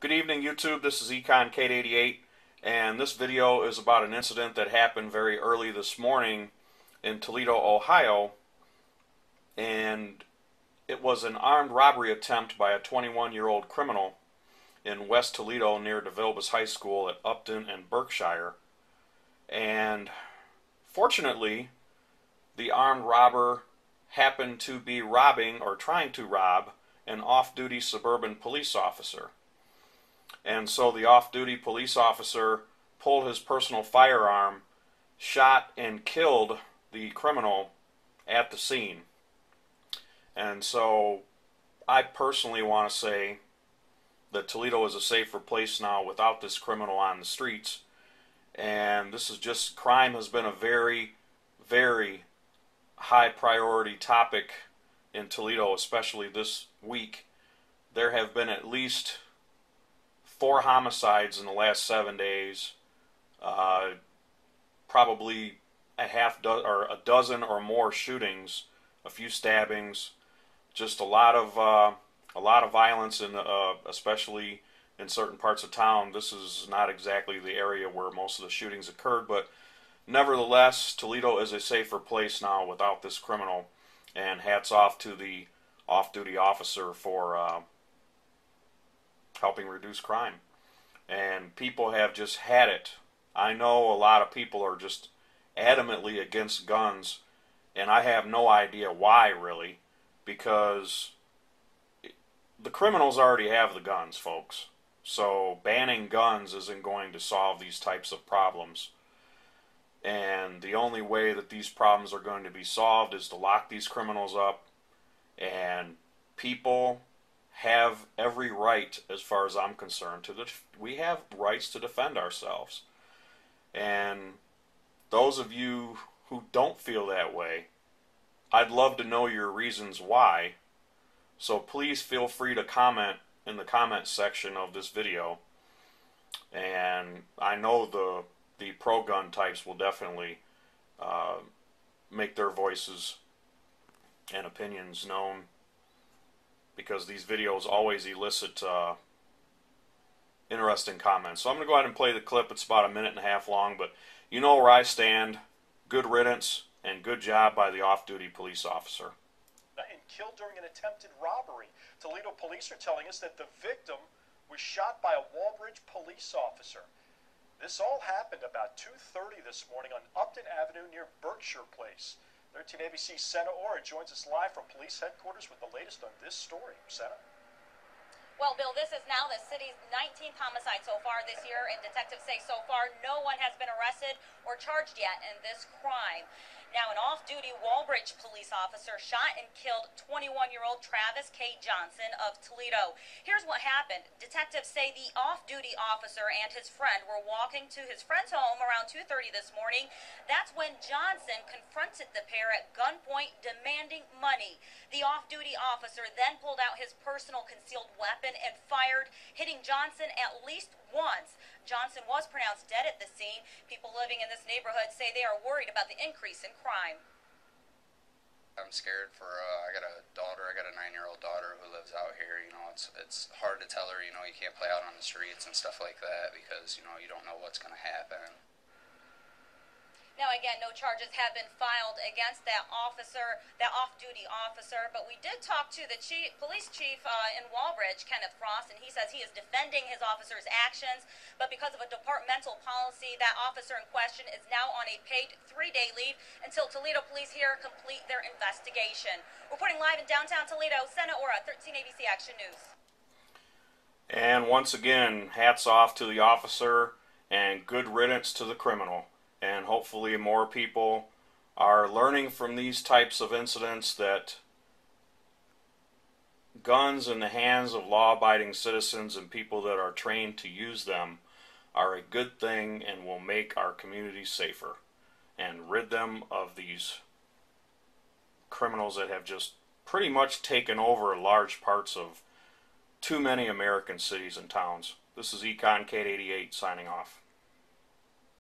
Good evening, YouTube. This is Econ Kate 88, and this video is about an incident that happened very early this morning in Toledo, Ohio, and it was an armed robbery attempt by a 21-year-old criminal in West Toledo near DeVilbiss High School at Upton and Berkshire. And fortunately, the armed robber happened to be robbing or trying to rob an off-duty suburban police officer. And so the off-duty police officer pulled his personal firearm, shot and killed the criminal at the scene. And so I personally want to say that Toledo is a safer place now without this criminal on the streets. And this is just, crime has been a very, very high priority topic in Toledo, especially this week. There have been at least 4 homicides in the last 7 days, probably a dozen or more shootings, a few stabbings, just a lot of violence in especially in certain parts of town. This is not exactly the area where most of the shootings occurred, but nevertheless, Toledo is a safer place now without this criminal, and hats off to the off-duty officer for helping reduce crime. And people have just had it. I know a lot of people are just adamantly against guns, and I have no idea why, really, because the criminals already have the guns, folks. So banning guns isn't going to solve these types of problems. And the only way that these problems are going to be solved is to lock these criminals up. And people have every right, as far as I'm concerned, we have rights to defend ourselves. And those of you who don't feel that way, I'd love to know your reasons why. So please feel free to comment in the comment section of this video. And I know the pro-gun types will definitely make their voices and opinions known, because these videos always elicit interesting comments. So I'm going to go ahead and play the clip. It's about 1.5 minutes long, but you know where I stand. Good riddance and good job by the off-duty police officer. And killed during an attempted robbery. Toledo police are telling us that the victim was shot by a Walbridge police officer. This all happened about 2:30 this morning on Upton Avenue near Berkshire Place. 13 ABC Senna Ora joins us live from police headquarters with the latest on this story. Senna? Well, Bill, this is now the city's 19th homicide so far this year, and detectives say so far no one has been arrested or charged yet in this crime. Now, an off-duty Walbridge police officer shot and killed 21-year-old Travis K. Johnson of Toledo. Here's what happened. Detectives say the off-duty officer and his friend were walking to his friend's home around 2:30 this morning. That's when Johnson confronted the pair at gunpoint, demanding money. The off-duty officer then pulled out his personal concealed weapon and fired, hitting Johnson at least once. Johnson was pronounced dead at the scene. People living in this neighborhood say they are worried about the increase in crime. I'm scared for, I got a daughter, I got a 9-year-old daughter who lives out here. You know, it's hard to tell her, you know, you can't play out on the streets and stuff like that because, you know, you don't know what's going to happen. Now, again, no charges have been filed against that officer, that off-duty officer, but we did talk to the police chief in Walbridge, Kenneth Frost, and he says he is defending his officer's actions, but because of a departmental policy, that officer in question is now on a paid 3-day leave until Toledo police here complete their investigation. Reporting live in downtown Toledo, Senna Ora, 13 ABC Action News. And once again, hats off to the officer and good riddance to the criminal. And hopefully more people are learning from these types of incidents that guns in the hands of law-abiding citizens and people that are trained to use them are a good thing and will make our communities safer and rid them of these criminals that have just pretty much taken over large parts of too many American cities and towns. This is Econ Kate 88 signing off.